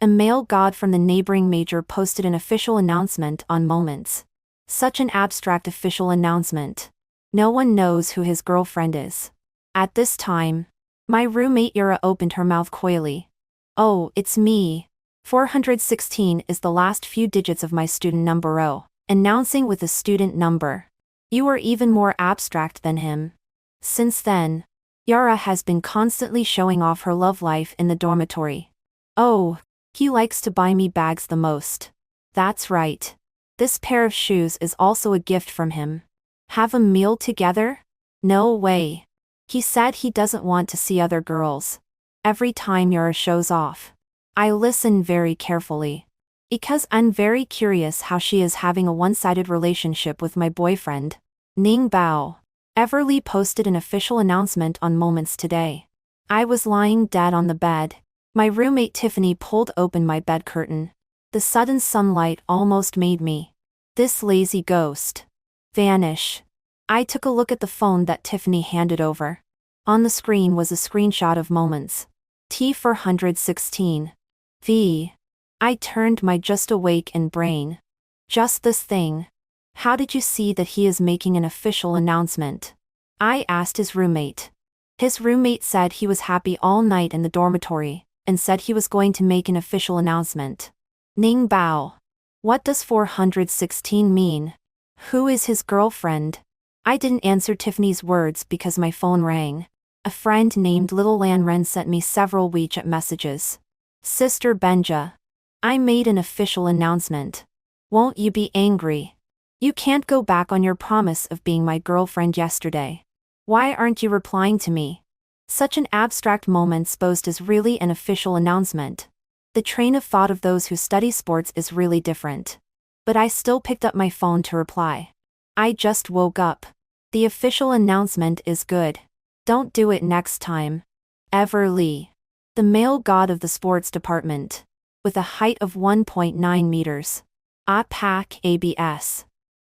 A male god from the neighboring major posted an official announcement on Moments. Such an abstract official announcement. No one knows who his girlfriend is. At this time, my roommate Yura opened her mouth coyly. Oh, it's me. 416 is the last few digits of my student number, announcing with a student number. You are even more abstract than him. Since then, Yara has been constantly showing off her love life in the dormitory. Oh, he likes to buy me bags the most. That's right. This pair of shoes is also a gift from him. Have a meal together? No way. He said he doesn't want to see other girls. Every time Yara shows off, I listen very carefully. Because I'm very curious how she is having a one-sided relationship with my boyfriend. Ning Bao. Everly posted an official announcement on Moments today. I was lying dead on the bed. My roommate Tiffany pulled open my bed curtain. The sudden sunlight almost made me. This lazy ghost. Vanish. I took a look at the phone that Tiffany handed over. On the screen was a screenshot of Moments. T416. V. I turned my just awake and brain. Just this thing. How did you see that he is making an official announcement? I asked his roommate. His roommate said he was happy all night in the dormitory, and said he was going to make an official announcement. Ning Bao. What does 416 mean? Who is his girlfriend? I didn't answer Tiffany's words because my phone rang. A friend named Little Lan Ren sent me several WeChat messages. Sister Benja. I made an official announcement. Won't you be angry? You can't go back on your promise of being my girlfriend yesterday. Why aren't you replying to me? Such an abstract moment posed is really an official announcement. The train of thought of those who study sports is really different. But I still picked up my phone to reply. I just woke up. The official announcement is good. Don't do it next time. Everly. The male god of the sports department. With a height of 1.9 meters. A pack ABS.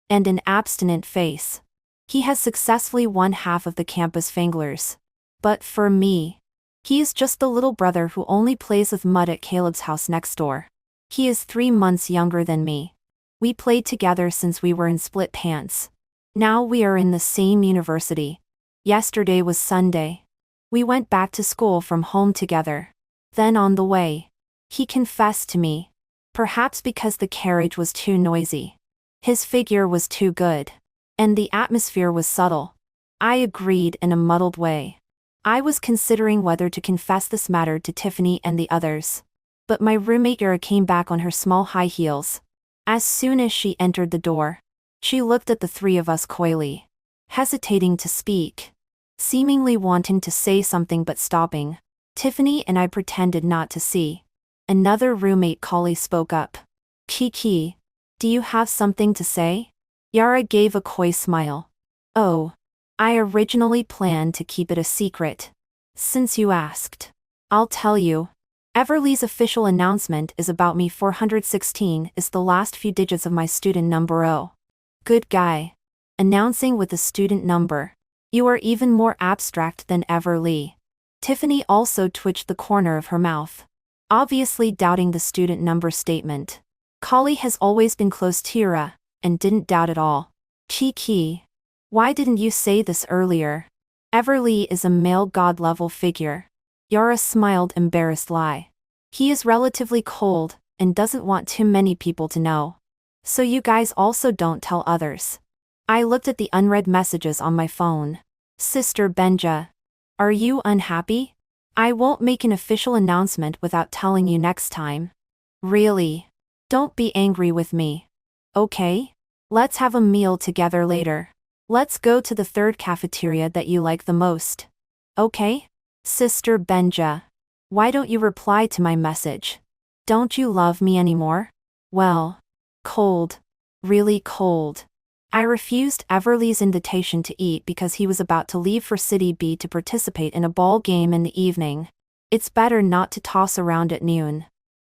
And an abstinent face. He has successfully won half of the campus Fanglers. But for me, he is just the little brother who only plays with mud at Caleb's house next door. He is 3 months younger than me. We played together since we were in split pants. Now we are in the same university. Yesterday was Sunday. We went back to school from home together. Then on the way, he confessed to me. Perhaps because the carriage was too noisy. His figure was too good. And the atmosphere was subtle. I agreed in a muddled way. I was considering whether to confess this matter to Tiffany and the others. But my roommate Yura came back on her small high heels. As soon as she entered the door, she looked at the three of us coyly. Hesitating to speak. Seemingly wanting to say something but stopping. Tiffany and I pretended not to see. Another roommate Kali spoke up. Kiki. Do you have something to say? Yara gave a coy smile. Oh. I originally planned to keep it a secret. Since you asked, I'll tell you. Everly's official announcement is about me. 416 is the last few digits of my student number. Good guy. Announcing with a student number. You are even more abstract than Everly. Tiffany also twitched the corner of her mouth. Obviously doubting the student number statement. Kali has always been close to Yura, and didn't doubt at all. Kiki. Why didn't you say this earlier? Everly is a male god-level figure. Yara smiled embarrassed lie. He is relatively cold, and doesn't want too many people to know. So you guys also don't tell others. I looked at the unread messages on my phone. Sister Benja. Are you unhappy? I won't make an official announcement without telling you next time. Really? Don't be angry with me. Okay? Let's have a meal together later. Let's go to the third cafeteria that you like the most. Okay? Sister Benja. Why don't you reply to my message? Don't you love me anymore? Well. Cold. Really cold. I refused Everly's invitation to eat because he was about to leave for City B to participate in a ball game in the evening. It's better not to toss around at noon.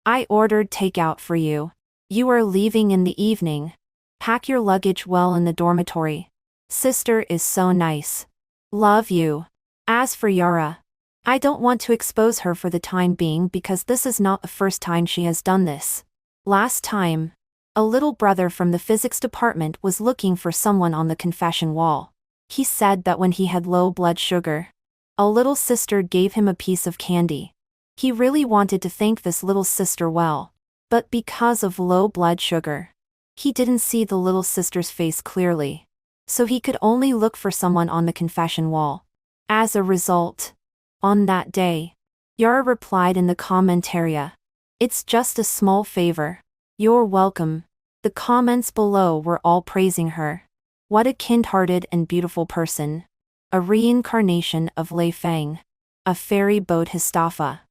I ordered takeout for you. You are leaving in the evening. Pack your luggage well in the dormitory. Sister is so nice. Love you. As for Yara, I don't want to expose her for the time being because this is not the first time she has done this. Last time, a little brother from the physics department was looking for someone on the confession wall. He said that when he had low blood sugar, a little sister gave him a piece of candy. He really wanted to thank this little sister well, but because of low blood sugar, he didn't see the little sister's face clearly, so he could only look for someone on the confession wall. As a result, on that day, Yara replied in the comment area, "It's just a small favor. You're welcome." The comments below were all praising her. What a kind-hearted and beautiful person. A reincarnation of Lei Feng. A fairy Bodhisattva.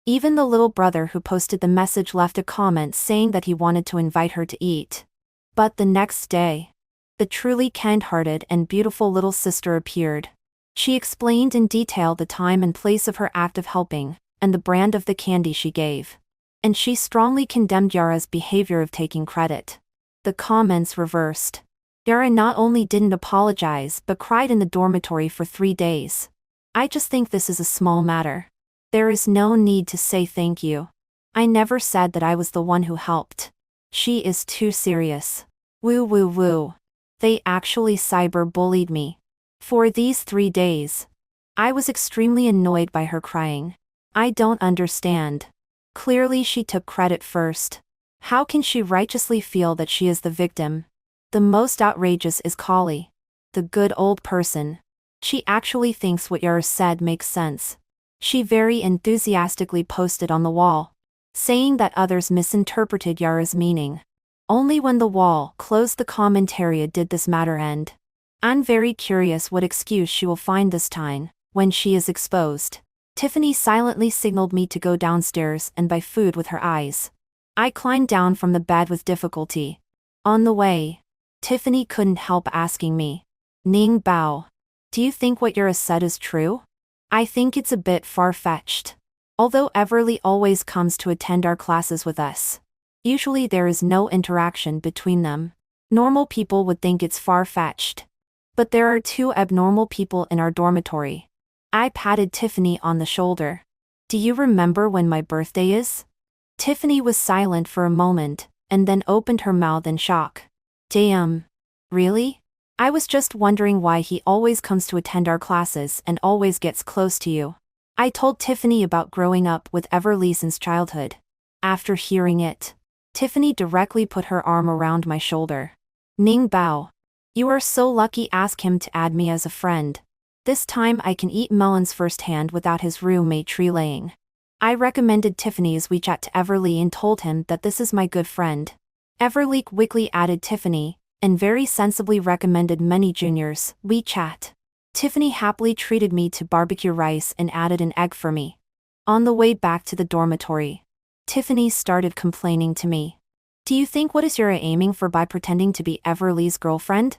Even the little brother who posted the message left a comment saying that he wanted to invite her to eat. But the next day, the truly kind-hearted and beautiful little sister appeared. She explained in detail the time and place of her act of helping, and the brand of the candy she gave. And she strongly condemned Yara's behavior of taking credit. The comments reversed. Yara not only didn't apologize but cried in the dormitory for 3 days. I just think this is a small matter. There is no need to say thank you. I never said that I was the one who helped. She is too serious. Woo woo woo. They actually cyber-bullied me. For these 3 days, I was extremely annoyed by her crying. I don't understand. Clearly she took credit first. How can she righteously feel that she is the victim? The most outrageous is Kali, the good old person. She actually thinks what Yara said makes sense. She very enthusiastically posted on the wall, saying that others misinterpreted Yara's meaning. Only when the wall closed the commentary did this matter end. I'm very curious what excuse she will find this time, when she is exposed. Tiffany silently signaled me to go downstairs and buy food with her eyes. I climbed down from the bed with difficulty. On the way, Tiffany couldn't help asking me, "Ning Bao, do you think what Yara said is true?" I think it's a bit far-fetched. Although Everly always comes to attend our classes with us, usually there is no interaction between them. Normal people would think it's far-fetched. But there are 2 abnormal people in our dormitory. I patted Tiffany on the shoulder. "Do you remember when my birthday is?" Tiffany was silent for a moment, and then opened her mouth in shock. "Damn. Really? I was just wondering why he always comes to attend our classes and always gets close to you." I told Tiffany about growing up with Everly since childhood. After hearing it, Tiffany directly put her arm around my shoulder. "Ning Bao, you are so lucky. Ask him to add me as a friend. This time I can eat melons firsthand without his roommate tree laying." I recommended Tiffany's WeChat to Everly and told him that this is my good friend. Everly quickly added Tiffany, and very sensibly recommended many juniors' WeChat. Tiffany happily treated me to barbecue rice and added an egg for me. On the way back to the dormitory, Tiffany started complaining to me. "Do you think what is Yura aiming for by pretending to be Everly's girlfriend?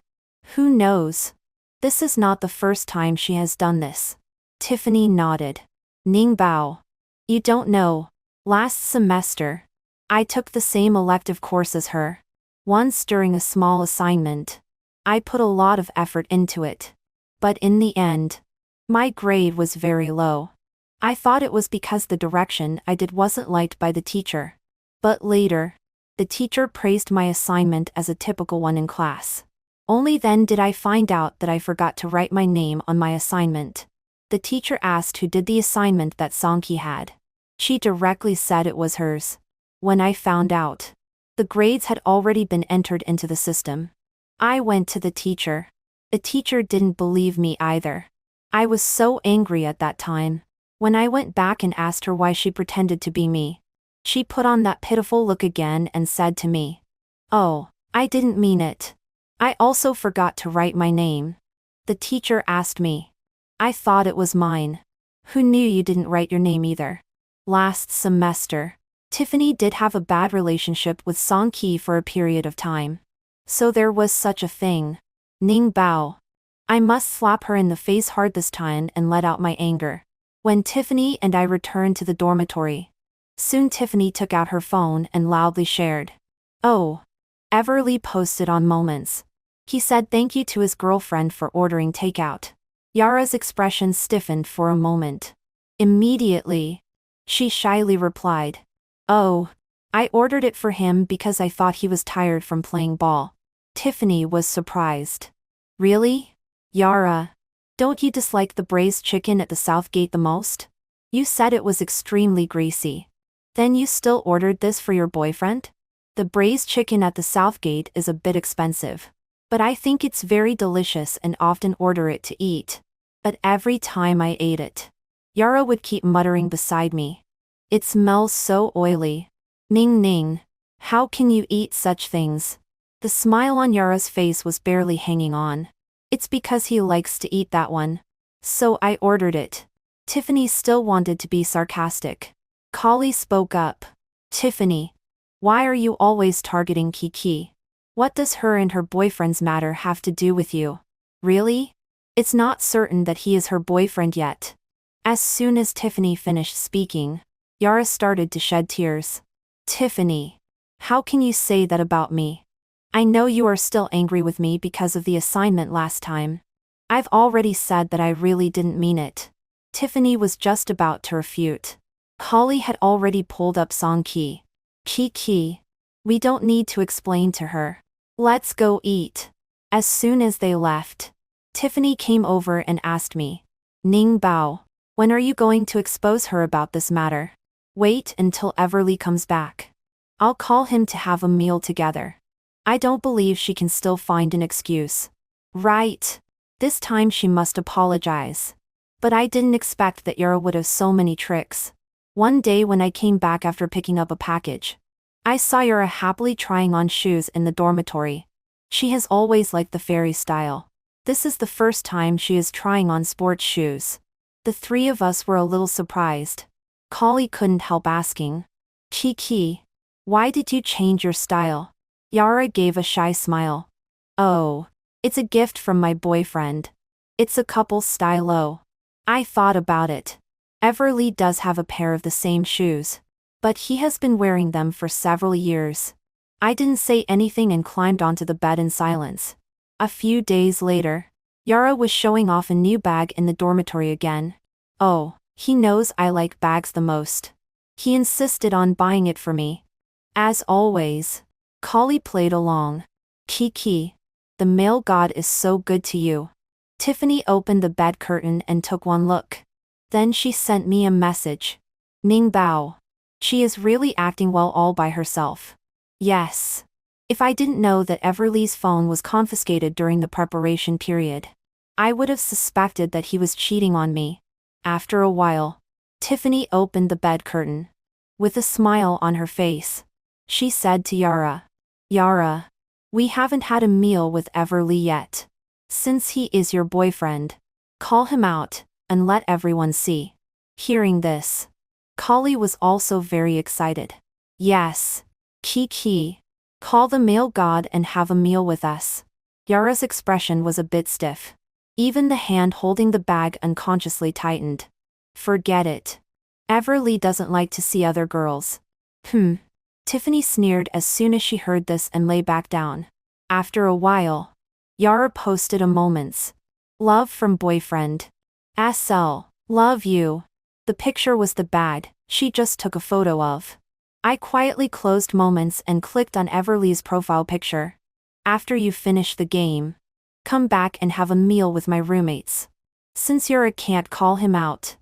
Who knows? This is not the first time she has done this." Tiffany nodded. "Ning Bao, you don't know. Last semester, I took the same elective course as her. Once during a small assignment, I put a lot of effort into it. But in the end, my grade was very low. I thought it was because the direction I did wasn't liked by the teacher. But later, the teacher praised my assignment as a typical one in class. Only then did I find out that I forgot to write my name on my assignment. The teacher asked who did the assignment that Songki had. She directly said it was hers. When I found out, the grades had already been entered into the system. I went to the teacher. The teacher didn't believe me either. I was so angry at that time. When I went back and asked her why she pretended to be me, she put on that pitiful look again and said to me, "Oh, I didn't mean it. I also forgot to write my name." The teacher asked me. I thought it was mine. "Who knew you didn't write your name either?" Last semester, Tiffany did have a bad relationship with Song Ki for a period of time. So there was such a thing. Ning Bao. I must slap her in the face hard this time and let out my anger. When Tiffany and I returned to the dormitory, soon Tiffany took out her phone and loudly shared. "Oh." Everly posted on Moments. He said thank you to his girlfriend for ordering takeout. Yara's expression stiffened for a moment. Immediately. She shyly replied. Oh. I ordered it for him because I thought he was tired from playing ball. Tiffany was surprised. Really? Yara. Don't you dislike the braised chicken at the South Gate the most? You said it was extremely greasy. Then you still ordered this for your boyfriend? The braised chicken at the South Gate is a bit expensive. But I think it's very delicious and often order it to eat. But every time I ate it, Yara would keep muttering beside me. It smells so oily. Ning ning. How can you eat such things? The smile on Yara's face was barely hanging on. It's because he likes to eat that one. So I ordered it. Tiffany still wanted to be sarcastic. Kali spoke up. Tiffany. Why are you always targeting Kiki? What does her and her boyfriend's matter have to do with you? Really? It's not certain that he is her boyfriend yet. As soon as Tiffany finished speaking, Yara started to shed tears. Tiffany. How can you say that about me? I know you are still angry with me because of the assignment last time. I've already said that I really didn't mean it. Tiffany was just about to refute. Kali had already pulled up Songki. Kiki. We don't need to explain to her. Let's go eat. As soon as they left, Tiffany came over and asked me. Ning Bao. When are you going to expose her about this matter? Wait until Everly comes back. I'll call him to have a meal together. I don't believe she can still find an excuse. Right. This time she must apologize. But I didn't expect that Yara would have so many tricks. One day when I came back after picking up a package, I saw Yara happily trying on shoes in the dormitory. She has always liked the fairy style. This is the first time she is trying on sports shoes. The three of us were a little surprised. Kali couldn't help asking. Kiki. Why did you change your style? Yara gave a shy smile. Oh. It's a gift from my boyfriend. It's a couple stylo. I thought about it. Everly does have a pair of the same shoes. But he has been wearing them for several years. I didn't say anything and climbed onto the bed in silence. A few days later, Yara was showing off a new bag in the dormitory again. Oh, he knows I like bags the most. He insisted on buying it for me. As always, Kali played along. Kiki. The male god is so good to you. Tiffany opened the bed curtain and took one look. Then she sent me a message. Ning Bao. She is really acting well all by herself. Yes. If I didn't know that Everly's phone was confiscated during the preparation period, I would have suspected that he was cheating on me. After a while, Tiffany opened the bed curtain. With a smile on her face, she said to Yara. Yara. We haven't had a meal with Everly yet. Since he is your boyfriend, call him out, and let everyone see. Hearing this, Kali was also very excited. Yes. Kiki. Call the male god and have a meal with us. Yara's expression was a bit stiff. Even the hand holding the bag unconsciously tightened. Forget it. Everly doesn't like to see other girls. Tiffany sneered as soon as she heard this and lay back down. After a while, Yara posted a moment's love from boyfriend. SL. Love you. The picture was the bag she just took a photo of. I quietly closed moments and clicked on Everly's profile picture. After you finish the game, come back and have a meal with my roommates. Since Yara can't call him out,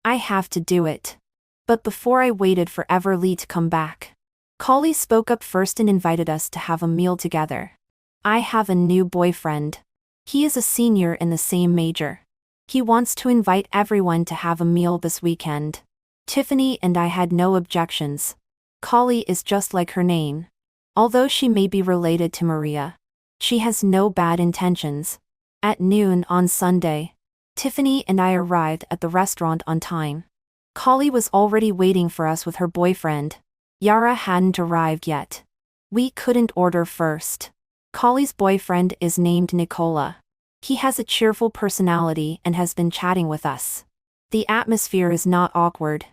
I have to do it. But before I waited for Everly to come back, Kali spoke up first and invited us to have a meal together. I have a new boyfriend. He is a senior in the same major. He wants to invite everyone to have a meal this weekend. Tiffany and I had no objections. Kali is just like her name. Although she may be related to Maria, she has no bad intentions. At noon on Sunday, Tiffany and I arrived at the restaurant on time. Kali was already waiting for us with her boyfriend. Yara hadn't arrived yet. We couldn't order first. Kali's boyfriend is named Nicola. He has a cheerful personality and has been chatting with us. The atmosphere is not awkward.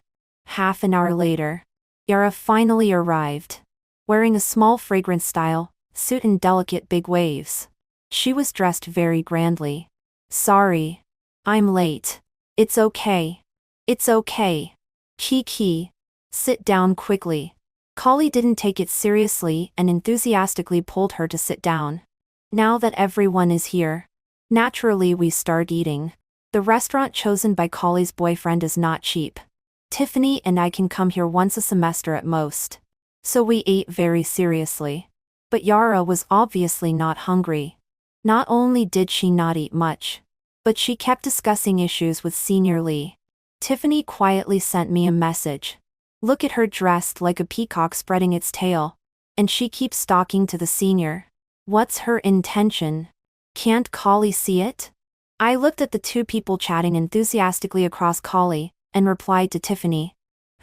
Half an hour later, Yara finally arrived. Wearing a small fragrant style suit and delicate big waves. She was dressed very grandly. Sorry. I'm late. It's okay. It's okay. Kiki. Sit down quickly. Kali didn't take it seriously and enthusiastically pulled her to sit down. Now that everyone is here, naturally we start eating. The restaurant chosen by Kali's boyfriend is not cheap. Tiffany and I can come here once a semester at most. So we ate very seriously. But Yara was obviously not hungry. Not only did she not eat much, but she kept discussing issues with Senior Lee. Tiffany quietly sent me a message. Look at her dressed like a peacock spreading its tail. And she keeps talking to the senior. What's her intention? Can't Kali see it? I looked at the two people chatting enthusiastically across Kali, and replied to Tiffany.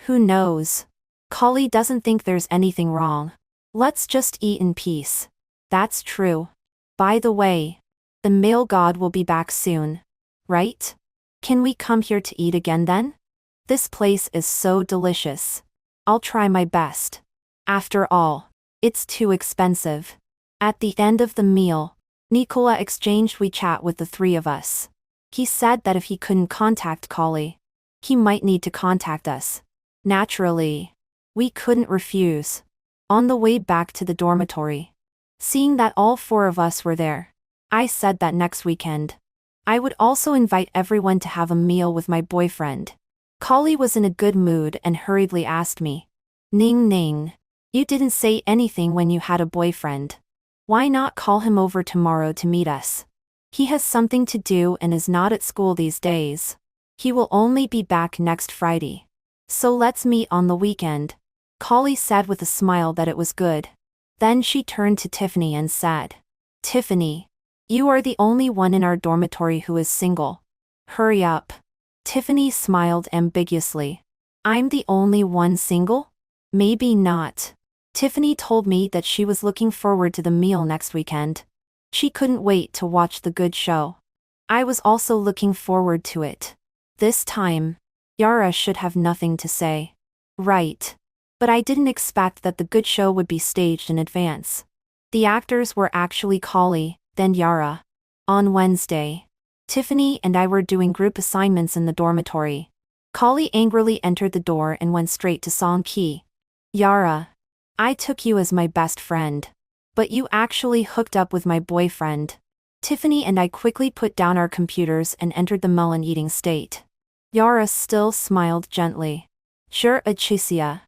Who knows? Kali doesn't think there's anything wrong. Let's just eat in peace. That's true. By the way, the male god will be back soon. Right? Can we come here to eat again then? This place is so delicious. I'll try my best. After all, it's too expensive. At the end of the meal, Nikola exchanged WeChat with the three of us. He said that if he couldn't contact Kali, he might need to contact us. Naturally, we couldn't refuse. On the way back to the dormitory, seeing that all four of us were there, I said that next weekend, I would also invite everyone to have a meal with my boyfriend. Kali was in a good mood and hurriedly asked me, Ning Ning, you didn't say anything when you had a boyfriend. Why not call him over tomorrow to meet us? He has something to do and is not at school these days. He will only be back next Friday. So let's meet on the weekend. Kali said with a smile that it was good. Then she turned to Tiffany and said, Tiffany, you are the only one in our dormitory who is single. Hurry up. Tiffany smiled ambiguously. I'm the only one single? Maybe not. Tiffany told me that she was looking forward to the meal next weekend. She couldn't wait to watch the good show. I was also looking forward to it. This time, Yara should have nothing to say. Right. But I didn't expect that the good show would be staged in advance. The actors were actually Kali, then Yara. On Wednesday, Tiffany and I were doing group assignments in the dormitory. Kali angrily entered the door and went straight to Song Ki. Yara, I took you as my best friend. But you actually hooked up with my boyfriend. Tiffany and I quickly put down our computers and entered the melon-eating state. Yara still smiled gently. Sure, Achicia.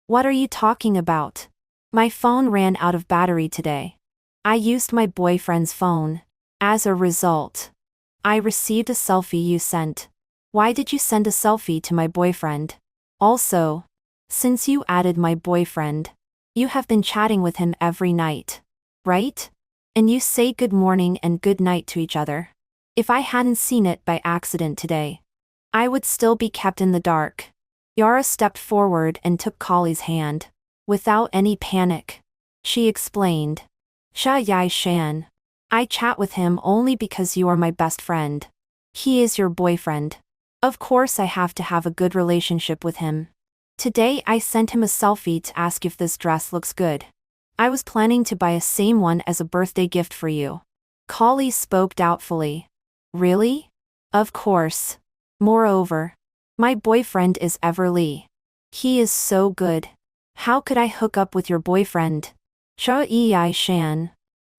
What are you talking about? My phone ran out of battery today. I used my boyfriend's phone. As a result, I received a selfie you sent. Why did you send a selfie to my boyfriend? Also, since you added my boyfriend, you have been chatting with him every night, right? And you say good morning and good night to each other. If I hadn't seen it by accident today, I would still be kept in the dark. Yara stepped forward and took Kali's hand. Without any panic, she explained. Sha Yai Shan. I chat with him only because you are my best friend. He is your boyfriend. Of course I have to have a good relationship with him. Today I sent him a selfie to ask if this dress looks good. I was planning to buy a same one as a birthday gift for you. Kali spoke doubtfully. Really? Of course. Moreover, my boyfriend is Everly. He is so good. How could I hook up with your boyfriend? Cha Yi Shan.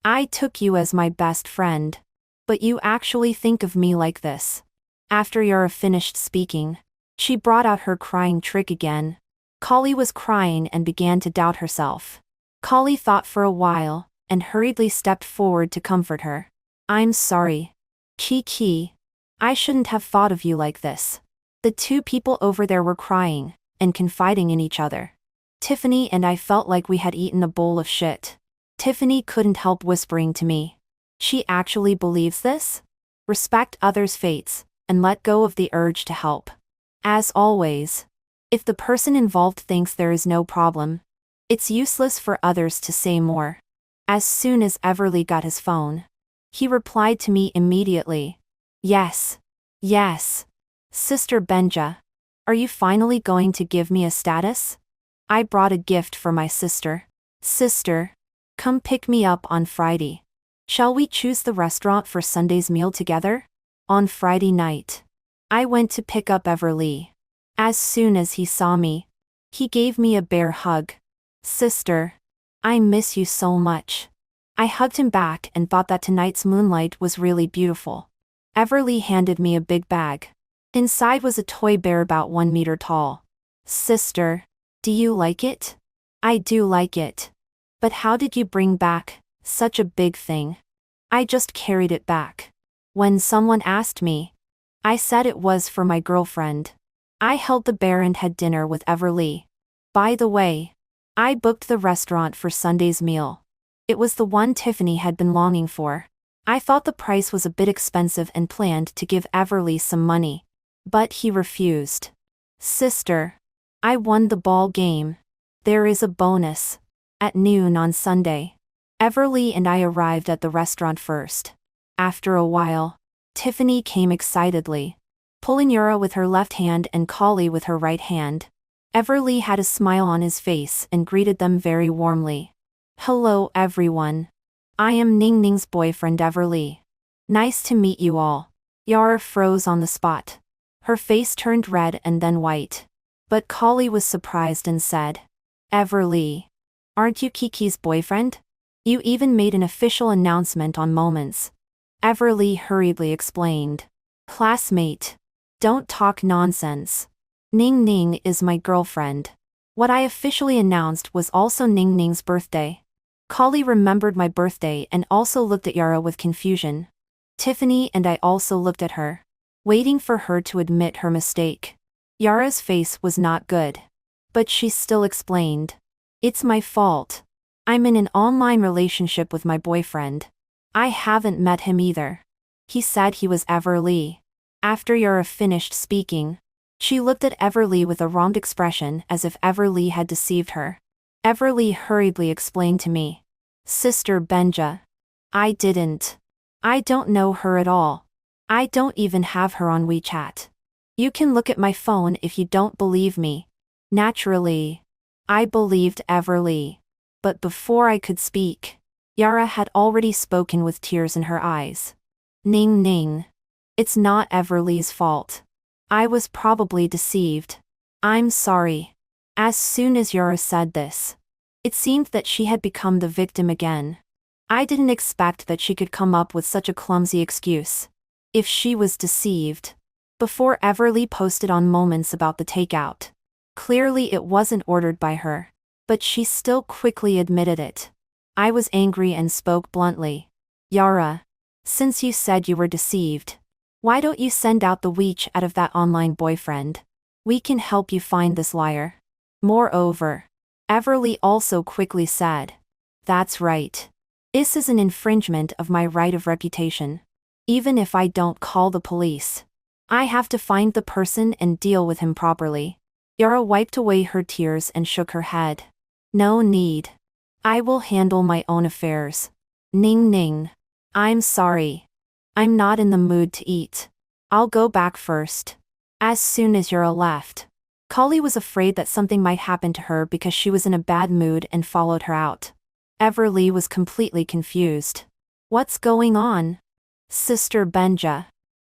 I took you as my best friend. But you actually think of me like this. After Yara finished speaking, she brought out her crying trick again. Kali was crying and began to doubt herself. Kali thought for a while, and hurriedly stepped forward to comfort her. I'm sorry. Kiki. I shouldn't have thought of you like this. The two people over there were crying, and confiding in each other. Tiffany and I felt like we had eaten a bowl of shit. Tiffany couldn't help whispering to me. She actually believes this? Respect others' fates, and let go of the urge to help. As always, if the person involved thinks there is no problem, it's useless for others to say more. As soon as Everly got his phone, he replied to me immediately. Yes. Yes. Sister Benja, are you finally going to give me a status? I brought a gift for my sister. Sister, come pick me up on Friday. Shall we choose the restaurant for Sunday's meal together? On Friday night, I went to pick up Everly. As soon as he saw me, he gave me a bear hug. Sister, I miss you so much. I hugged him back and thought that tonight's moonlight was really beautiful. Everly handed me a big bag. Inside was a toy bear about 1 meter tall. Sister, do you like it? I do like it. But how did you bring back such a big thing? I just carried it back. When someone asked me, I said it was for my girlfriend. I held the bear and had dinner with Everly. By the way, I booked the restaurant for Sunday's meal. It was the one Tiffany had been longing for. I thought the price was a bit expensive and planned to give Everly some money. But he refused. Sister, I won the ball game. There is a bonus. At noon on Sunday, Everly and I arrived at the restaurant first. After a while, Tiffany came excitedly, pulling Yura with her left hand and Kali with her right hand. Everly had a smile on his face and greeted them very warmly. Hello everyone. I am Ning Ning's boyfriend Everly. Nice to meet you all. Yara froze on the spot. Her face turned red and then white. But Kali was surprised and said, Everly, aren't you Kiki's boyfriend? You even made an official announcement on Moments. Everly hurriedly explained. Classmate. Don't talk nonsense. Ning Ning is my girlfriend. What I officially announced was also Ning Ning's birthday. Kali remembered my birthday and also looked at Yara with confusion. Tiffany and I also looked at her, waiting for her to admit her mistake. Yara's face was not good. But she still explained. It's my fault. I'm in an online relationship with my boyfriend. I haven't met him either. He said he was Everly. After Yara finished speaking, she looked at Everly with a wronged expression as if Everly had deceived her. Everly hurriedly explained to me. Sister Benja. I don't know her at all. I don't even have her on WeChat. You can look at my phone if you don't believe me. Naturally, I believed Everly. But before I could speak, Yara had already spoken with tears in her eyes. Ning Ning. It's not Everly's fault. I was probably deceived. I'm sorry. As soon as Yara said this, it seemed that she had become the victim again. I didn't expect that she could come up with such a clumsy excuse. If she was deceived. Before Everly posted on Moments about the takeout. Clearly it wasn't ordered by her. But she still quickly admitted it. I was angry and spoke bluntly. Yara, since you said you were deceived, why don't you send out the WeChat of that online boyfriend? We can help you find this liar. Moreover, Everly also quickly said. That's right. This is an infringement of my right of reputation. Even if I don't call the police, I have to find the person and deal with him properly. Yara wiped away her tears and shook her head. No need. I will handle my own affairs. Ning Ning. I'm sorry. I'm not in the mood to eat. I'll go back first. As soon as Yara left, Kali was afraid that something might happen to her because she was in a bad mood and followed her out. Everly was completely confused. What's going on? Sister Benja.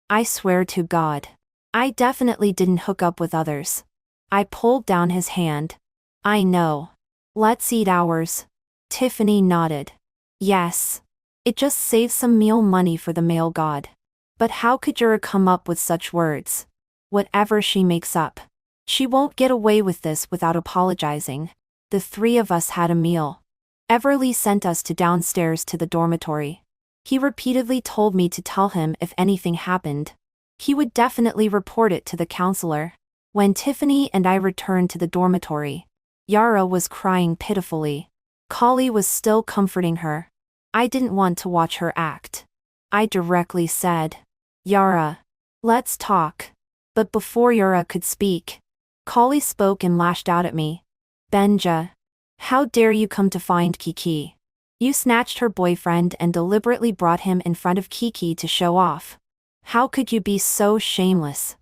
I swear to God. I definitely didn't hook up with others. I pulled down his hand. I know. Let's eat ours. Tiffany nodded. Yes. It just saves some meal money for the male god. But how could Yura come up with such words? Whatever she makes up, she won't get away with this without apologizing. The three of us had a meal. Everly sent us to downstairs to the dormitory. He repeatedly told me to tell him if anything happened. He would definitely report it to the counselor. When Tiffany and I returned to the dormitory, Yara was crying pitifully. Kali was still comforting her. I didn't want to watch her act. I directly said, Yara, let's talk. But before Yara could speak, Kali spoke and lashed out at me. Benja, how dare you come to find Kiki? You snatched her boyfriend and deliberately brought him in front of Kiki to show off. How could you be so shameless?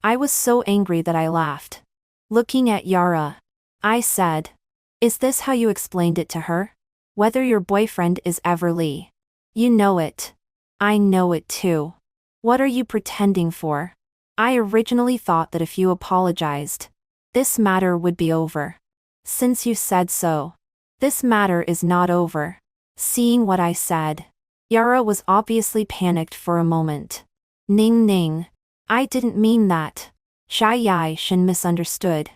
I was so angry that I laughed. Looking at Yara, I said, is this how you explained it to her? Whether your boyfriend is Everly. You know it. I know it too. What are you pretending for? I originally thought that if you apologized, this matter would be over. Since you said so, this matter is not over. Seeing what I said, Yara was obviously panicked for a moment. Ning Ning. I didn't mean that. Xia Yai Shen misunderstood.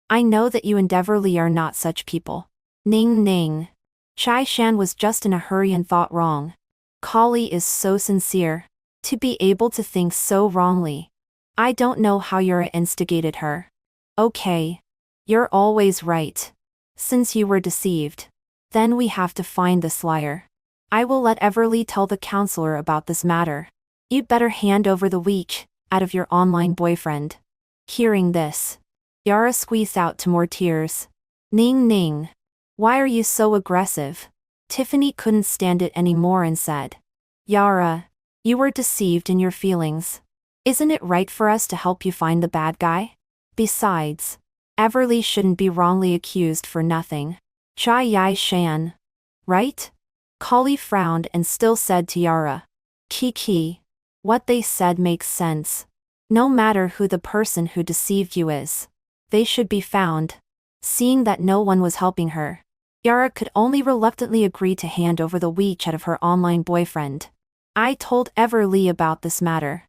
I know that you and Everly are not such people. Ning Ning. Chai Shan was just in a hurry and thought wrong. Kali is so sincere. To be able to think so wrongly. I don't know how Yara instigated her. Okay. You're always right. Since you were deceived, then we have to find this liar. I will let Everly tell the counselor about this matter. You'd better hand over the week out of your online boyfriend. Hearing this, Yara squeezed out two more tears. Ning Ning. Why are you so aggressive? Tiffany couldn't stand it anymore and said. Yara, you were deceived in your feelings. Isn't it right for us to help you find the bad guy? Besides, Everly shouldn't be wrongly accused for nothing. Chai Yai Shan. Right? Kali frowned and still said to Yara. Kiki. What they said makes sense. No matter who the person who deceived you is, they should be found. Seeing that no one was helping her, Yara could only reluctantly agree to hand over the WeChat of her online boyfriend. I told Everly about this matter.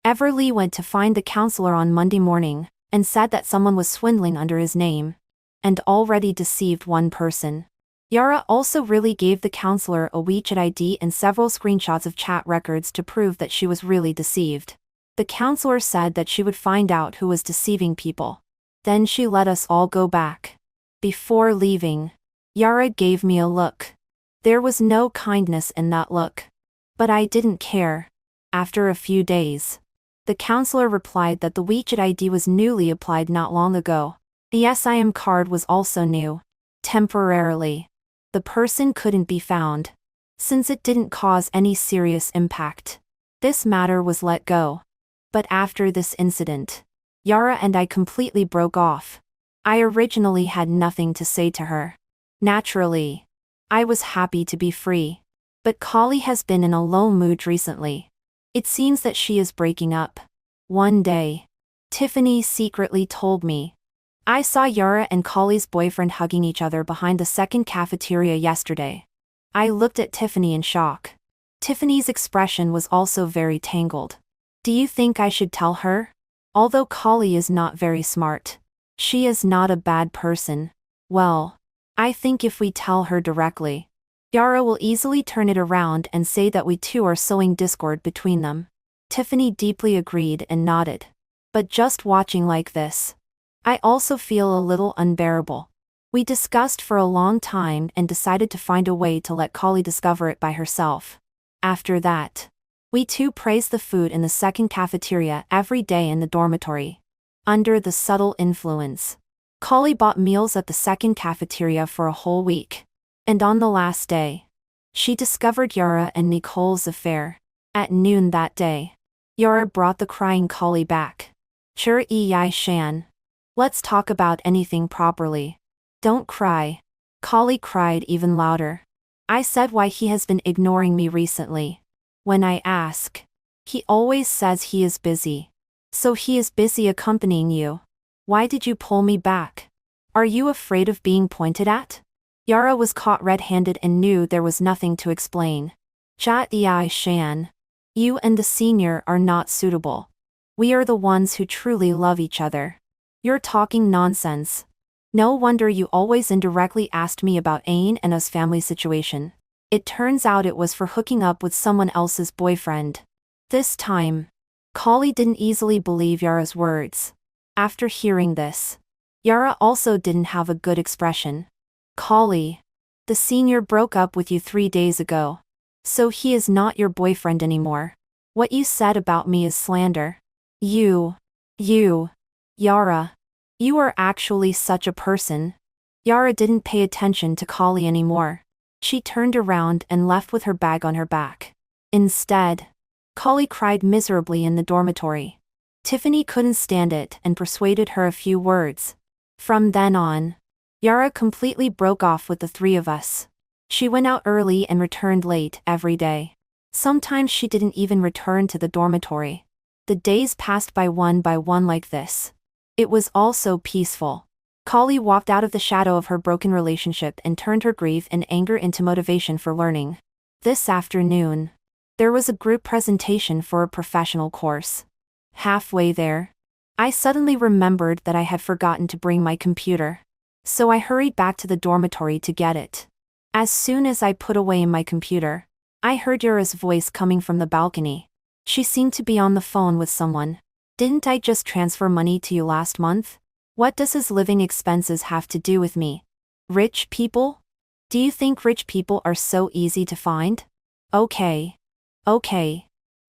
Everly went to find the counselor on Monday morning and said that someone was swindling under his name and already deceived one person. Yara also really gave the counselor a WeChat ID and several screenshots of chat records to prove that she was really deceived. The counselor said that she would find out who was deceiving people. Then she let us all go back. Before leaving, Yara gave me a look. There was no kindness in that look. But I didn't care. After a few days, the counselor replied that the WeChat ID was newly applied not long ago. The SIM card was also new. Temporarily. The person couldn't be found. Since it didn't cause any serious impact, this matter was let go. But after this incident, Yara and I completely broke off. I originally had nothing to say to her. Naturally, I was happy to be free. But Kali has been in a low mood recently. It seems that she is breaking up. One day, Tiffany secretly told me. I saw Yara and Kali's boyfriend hugging each other behind the second cafeteria yesterday. I looked at Tiffany in shock. Tiffany's expression was also very tangled. Do you think I should tell her? Although Kali is not very smart, she is not a bad person. Well, I think if we tell her directly, Yara will easily turn it around and say that we two are sowing discord between them. Tiffany deeply agreed and nodded. But just watching like this, I also feel a little unbearable. We discussed for a long time and decided to find a way to let Kali discover it by herself. After that, we two praised the food in the second cafeteria every day in the dormitory. Under the subtle influence, Kali bought meals at the second cafeteria for a whole week. And on the last day, she discovered Yara and Nicole's affair. At noon that day, Yara brought the crying Kali back. Chur Yai Shan. Let's talk about anything properly. Don't cry. Kali cried even louder. I said why he has been ignoring me recently. When I ask, he always says he is busy. So he is busy accompanying you. Why did you pull me back? Are you afraid of being pointed at? Yara was caught red-handed and knew there was nothing to explain. Jia Yai Shan. You and the senior are not suitable. We are the ones who truly love each other. You're talking nonsense. No wonder you always indirectly asked me about Ain and us family situation. It turns out it was for hooking up with someone else's boyfriend. This time, Kali didn't easily believe Yara's words. After hearing this, Yara also didn't have a good expression. Kali, the senior broke up with you 3 days ago. So he is not your boyfriend anymore. What you said about me is slander. Yara. You are actually such a person. Yara didn't pay attention to Kali anymore. She turned around and left with her bag on her back. Instead, Kali cried miserably in the dormitory. Tiffany couldn't stand it and persuaded her a few words. From then on, Yara completely broke off with the three of us. She went out early and returned late every day. Sometimes she didn't even return to the dormitory. The days passed by one like this. It was all so peaceful. Kali walked out of the shadow of her broken relationship and turned her grief and anger into motivation for learning. This afternoon, there was a group presentation for a professional course. Halfway there, I suddenly remembered that I had forgotten to bring my computer. So I hurried back to the dormitory to get it. As soon as I put away my computer, I heard Yura's voice coming from the balcony. She seemed to be on the phone with someone. Didn't I just transfer money to you last month? What does his living expenses have to do with me? Rich people? Do you think rich people are so easy to find? Okay.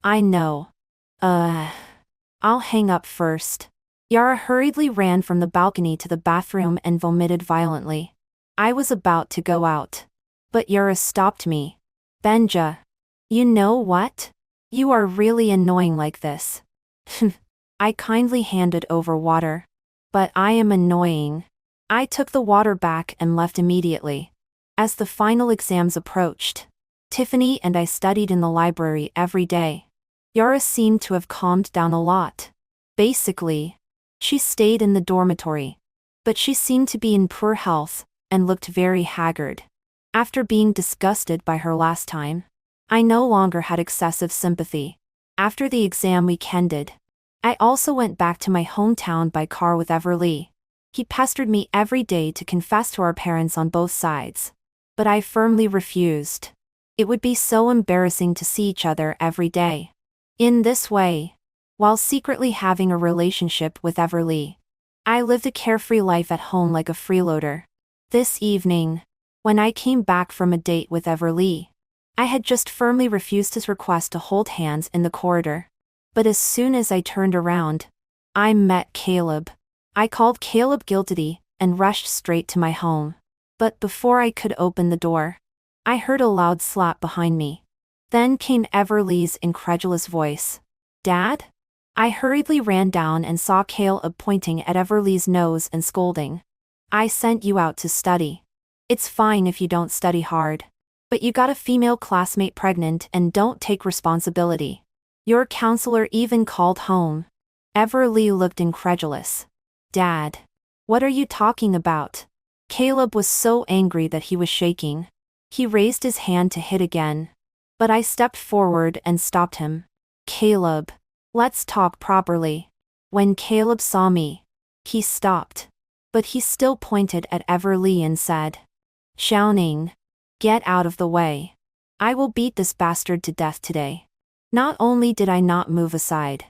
I know. I'll hang up first. Yara hurriedly ran from the balcony to the bathroom and vomited violently. I was about to go out. But Yara stopped me. Benja. You know what? You are really annoying like this. I kindly handed over water. But I am annoying. I took the water back and left immediately. As the final exams approached, Tiffany and I studied in the library every day. Yara seemed to have calmed down a lot. Basically, she stayed in the dormitory. But she seemed to be in poor health and looked very haggard. After being disgusted by her last time, I no longer had excessive sympathy. After the exam week ended, I also went back to my hometown by car with Everly. He pestered me every day to confess to our parents on both sides. But I firmly refused. It would be so embarrassing to see each other every day. In this way, while secretly having a relationship with Everly, I lived a carefree life at home like a freeloader. This evening, when I came back from a date with Everly, I had just firmly refused his request to hold hands in the corridor. But as soon as I turned around, I met Caleb. I called Caleb guilty and rushed straight to my home. But before I could open the door, I heard a loud slap behind me. Then came Everly's incredulous voice. Dad? I hurriedly ran down and saw Caleb pointing at Everly's nose and scolding. I sent you out to study. It's fine if you don't study hard. But you got a female classmate pregnant and don't take responsibility. Your counselor even called home. Everly looked incredulous. Dad. What are you talking about? Caleb was so angry that he was shaking. He raised his hand to hit again. But I stepped forward and stopped him. Caleb. Let's talk properly. When Caleb saw me, he stopped. But he still pointed at Everly and said, Xiaoning. Get out of the way. I will beat this bastard to death today. Not only did I not move aside,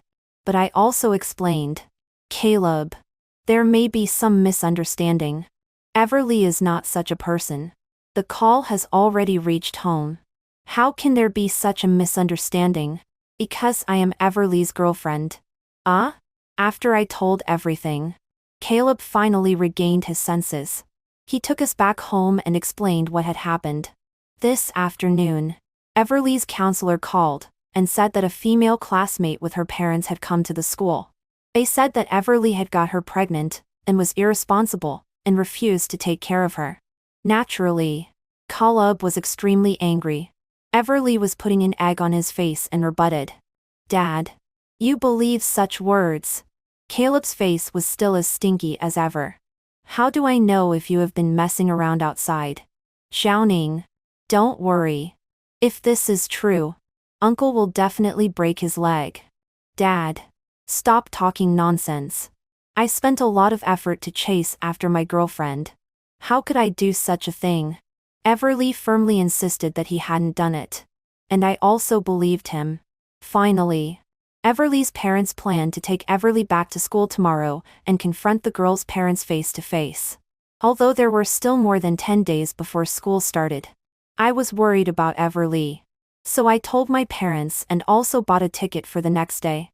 but I also explained. Caleb. There may be some misunderstanding. Everly is not such a person. The call has already reached home. How can there be such a misunderstanding? Because I am Everly's girlfriend. After I told everything, Caleb finally regained his senses. He took us back home and explained what had happened. This afternoon, Everly's counselor called and said that a female classmate with her parents had come to the school. They said that Everly had got her pregnant and was irresponsible and refused to take care of her. Naturally, Caleb was extremely angry. Everly was putting an egg on his face and rebutted. Dad. You believe such words? Caleb's face was still as stinky as ever. How do I know if you have been messing around outside? Xiaoning. Don't worry. If this is true, Uncle will definitely break his leg. Dad. Stop talking nonsense. I spent a lot of effort to chase after my girlfriend. How could I do such a thing? Everly firmly insisted that he hadn't done it. And I also believed him. Finally, Everly's parents planned to take Everly back to school tomorrow and confront the girl's parents face to face. Although there were still more than 10 days before school started, I was worried about Everly. So I told my parents and also bought a ticket for the next day.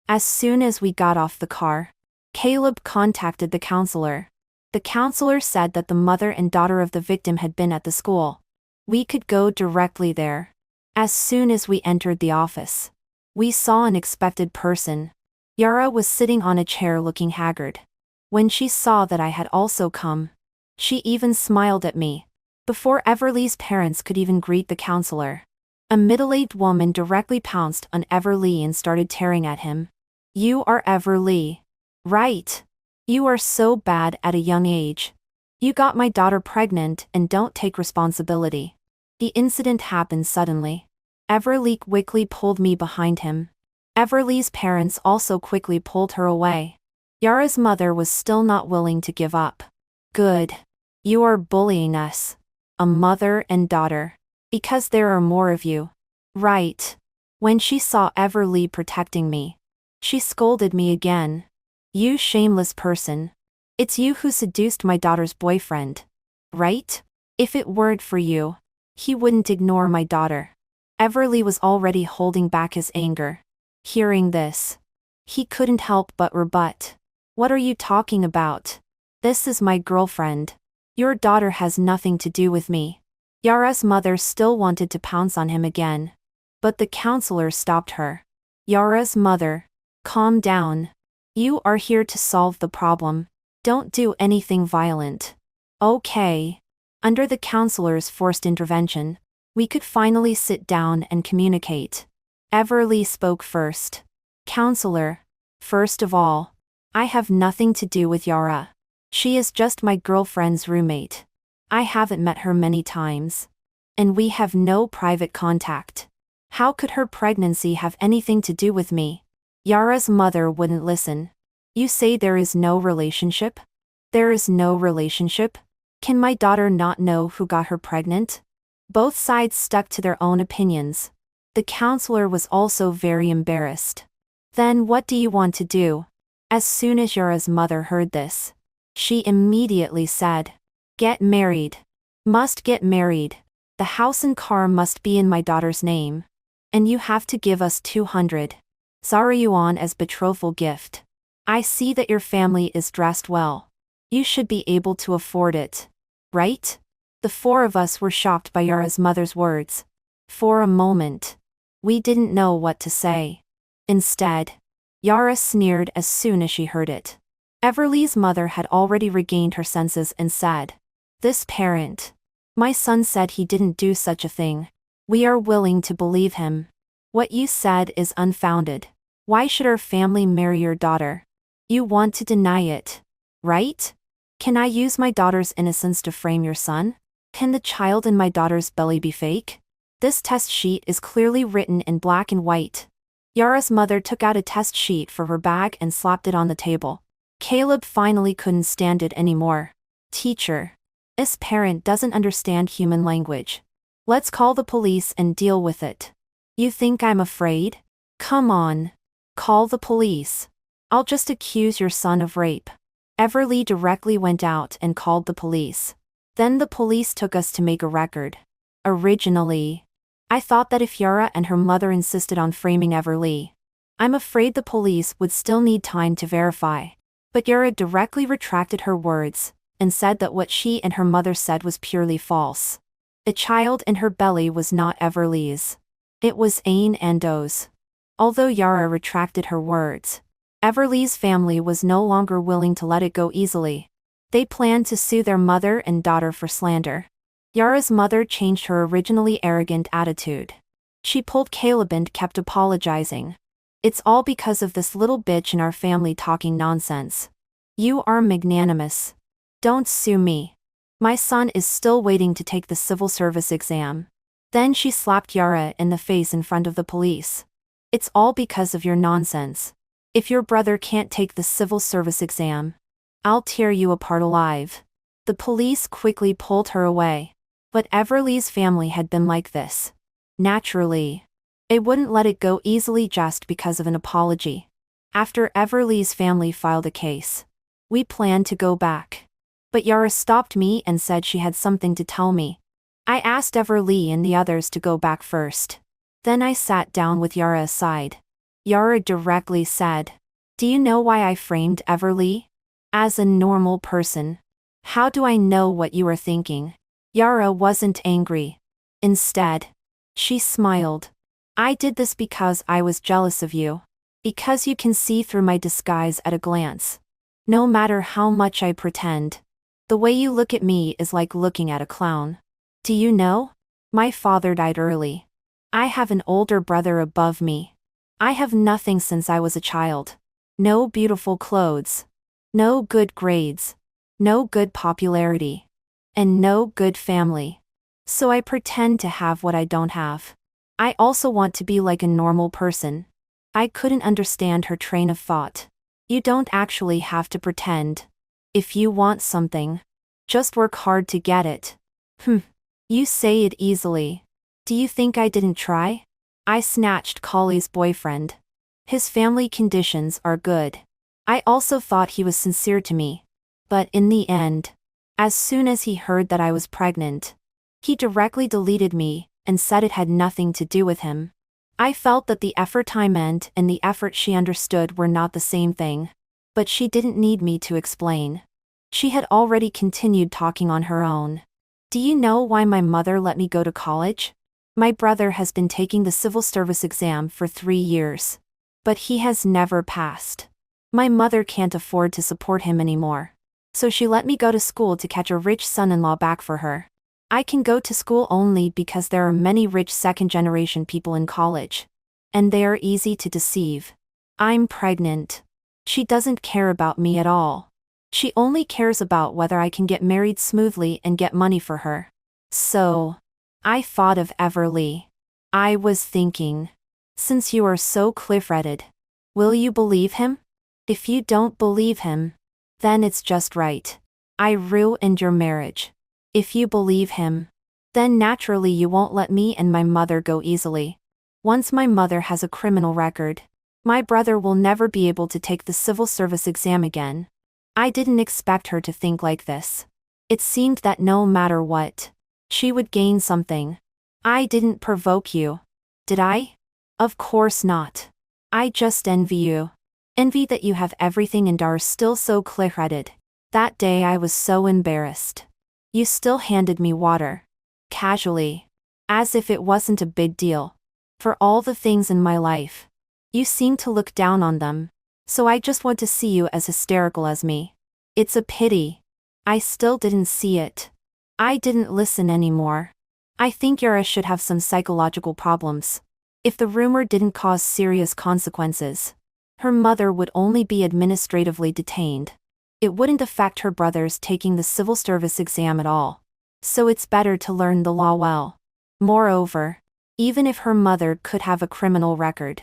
As soon as we got off the car, Caleb contacted the counselor. The counselor said that the mother and daughter of the victim had been at the school. We could go directly there. As soon as we entered the office, we saw an expected person. Yara was sitting on a chair looking haggard. When she saw that I had also come, she even smiled at me. Before Everly's parents could even greet the counselor, a middle-aged woman directly pounced on Everly and started tearing at him. You are Everly. Right. You are so bad at a young age. You got my daughter pregnant and don't take responsibility. The incident happened suddenly. Everly quickly pulled me behind him. Everly's parents also quickly pulled her away. Yara's mother was still not willing to give up. Good. You are bullying us. A mother and daughter. Because there are more of you. Right. When she saw Everly protecting me, she scolded me again. You shameless person. It's you who seduced my daughter's boyfriend. Right? If it weren't for you, he wouldn't ignore my daughter. Everly was already holding back his anger. Hearing this, he couldn't help but rebut. What are you talking about? This is my girlfriend. Your daughter has nothing to do with me. Yara's mother still wanted to pounce on him again. But the counselor stopped her. Yara's mother, calm down. You are here to solve the problem. Don't do anything violent. Okay. Under the counselor's forced intervention, we could finally sit down and communicate. Everly spoke first. Counselor, first of all, I have nothing to do with Yara. She is just my girlfriend's roommate. I haven't met her many times. And we have no private contact. How could her pregnancy have anything to do with me? Yara's mother wouldn't listen. You say there is no relationship? There is no relationship? Can my daughter not know who got her pregnant? Both sides stuck to their own opinions. The counselor was also very embarrassed. Then what do you want to do? As soon as Yara's mother heard this, she immediately said, Get married. Must get married. The house and car must be in my daughter's name. And you have to give us 200 Zaryuan as betrothal gift. I see that your family is dressed well. You should be able to afford it. Right? The four of us were shocked by Yara's mother's words. For a moment, we didn't know what to say. Instead, Yara sneered as soon as she heard it. Everly's mother had already regained her senses and said, This parent. My son said he didn't do such a thing. We are willing to believe him. What you said is unfounded. Why should our family marry your daughter? You want to deny it, right? Can I use my daughter's innocence to frame your son? Can the child in my daughter's belly be fake? This test sheet is clearly written in black and white. Yara's mother took out a test sheet from her bag and slapped it on the table. Caleb finally couldn't stand it anymore. Teacher. This parent doesn't understand human language. Let's call the police and deal with it. You think I'm afraid? Come on. Call the police. I'll just accuse your son of rape. Everly directly went out and called the police. Then the police took us to make a record. Originally, I thought that if Yara and her mother insisted on framing Everly, I'm afraid the police would still need time to verify. But Yara directly retracted her words and said that what she and her mother said was purely false. The child in her belly was not Everly's. It was Ain Ando's. Although Yara retracted her words, Everly's family was no longer willing to let it go easily. They planned to sue their mother and daughter for slander. Yara's mother changed her originally arrogant attitude. She pulled Caleb and kept apologizing. It's all because of this little bitch in our family talking nonsense. You are magnanimous. Don't sue me. My son is still waiting to take the civil service exam. Then she slapped Yara in the face in front of the police. It's all because of your nonsense. If your brother can't take the civil service exam, I'll tear you apart alive. The police quickly pulled her away. But Everly's family had been like this. Naturally, they wouldn't let it go easily just because of an apology. After Everly's family filed a case, we planned to go back. But Yara stopped me and said she had something to tell me. I asked Everly and the others to go back first. Then I sat down with Yara aside. Yara directly said, Do you know why I framed Everly? As a normal person. How do I know what you are thinking? Yara wasn't angry. Instead, she smiled. I did this because I was jealous of you. Because you can see through my disguise at a glance. No matter how much I pretend. The way you look at me is like looking at a clown. Do you know? My father died early. I have an older brother above me. I have nothing since I was a child. No beautiful clothes. No good grades. No good popularity. And no good family. So I pretend to have what I don't have. I also want to be like a normal person. I couldn't understand her train of thought. You don't actually have to pretend. If you want something, just work hard to get it. You say it easily. Do you think I didn't try? I snatched Collie's boyfriend. His family conditions are good. I also thought he was sincere to me. But in the end, as soon as he heard that I was pregnant, he directly deleted me and said it had nothing to do with him. I felt that the effort I meant and the effort she understood were not the same thing. But she didn't need me to explain. She had already continued talking on her own. Do you know why my mother let me go to college? My brother has been taking the civil service exam for 3 years. But he has never passed. My mother can't afford to support him anymore. So she let me go to school to catch a rich son-in-law back for her. I can go to school only because there are many rich second-generation people in college. And they are easy to deceive. I'm pregnant. She doesn't care about me at all. She only cares about whether I can get married smoothly and get money for her. So, I thought of Everly. I was thinking, since you are so clear-headed, will you believe him? If you don't believe him, then it's just right. I ruined your marriage. If you believe him, then naturally you won't let me and my mother go easily. Once my mother has a criminal record, my brother will never be able to take the civil service exam again. I didn't expect her to think like this. It seemed that no matter what, she would gain something. I didn't provoke you. Did I? Of course not. I just envy you. Envy that you have everything and are still so clear-headed. That day I was so embarrassed. You still handed me water. Casually. As if it wasn't a big deal. For all the things in my life. You seem to look down on them. So I just want to see you as hysterical as me. It's a pity. I still didn't see it. I didn't listen anymore. I think Yara should have some psychological problems. If the rumor didn't cause serious consequences, her mother would only be administratively detained. It wouldn't affect her brothers taking the civil service exam at all. So it's better to learn the law well. Moreover, even if her mother could have a criminal record,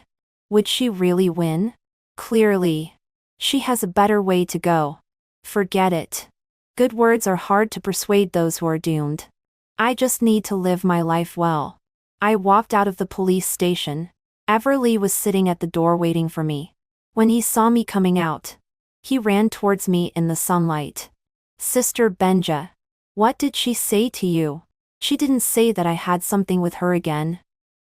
would she really win? Clearly, she has a better way to go. Forget it. Good words are hard to persuade those who are doomed. I just need to live my life well. I walked out of the police station. Everly was sitting at the door waiting for me. When he saw me coming out, he ran towards me in the sunlight. Sister Benja. What did she say to you? She didn't say that I had something with her again.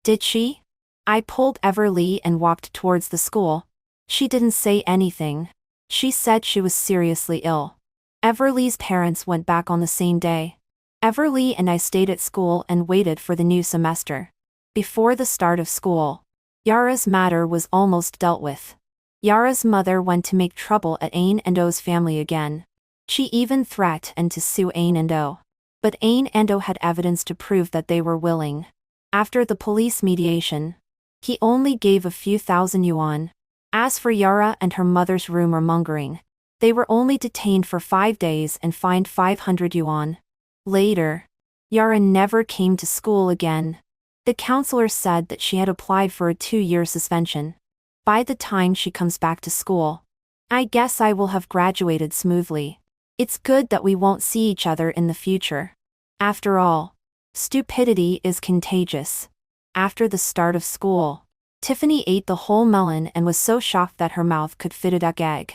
Did she? I pulled Everly and walked towards the school. She didn't say anything. She said she was seriously ill. Everly's parents went back on the same day. Everly and I stayed at school and waited for the new semester. Before the start of school, Yara's matter was almost dealt with. Yara's mother went to make trouble at Ain and O's family again. She even threatened to sue Ain and O. But Ain and O had evidence to prove that they were willing. After the police mediation, he only gave a few thousand yuan. As for Yara and her mother's rumor mongering, they were only detained for 5 days and fined 500 yuan. Later, Yara never came to school again. The counselor said that she had applied for a 2-year suspension. By the time she comes back to school, I guess I will have graduated smoothly. It's good that we won't see each other in the future. After all, stupidity is contagious. After the start of school, Tiffany ate the whole melon and was so shocked that her mouth could fit a duck egg.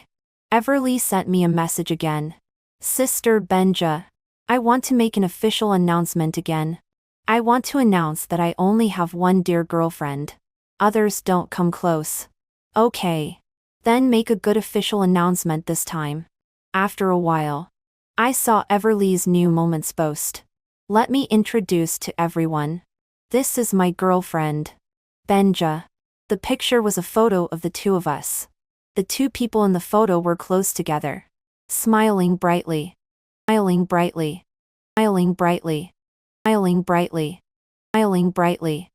Everly sent me a message again. Sister Benja, I want to make an official announcement again. I want to announce that I only have one dear girlfriend. Others don't come close. Okay. Then make a good official announcement this time. After a while, I saw Everly's new Moments post. Let me introduce to everyone. This is my girlfriend, Benja. The picture was a photo of the two of us. The two people in the photo were close together, smiling brightly, smiling brightly, smiling brightly, smiling brightly, smiling brightly.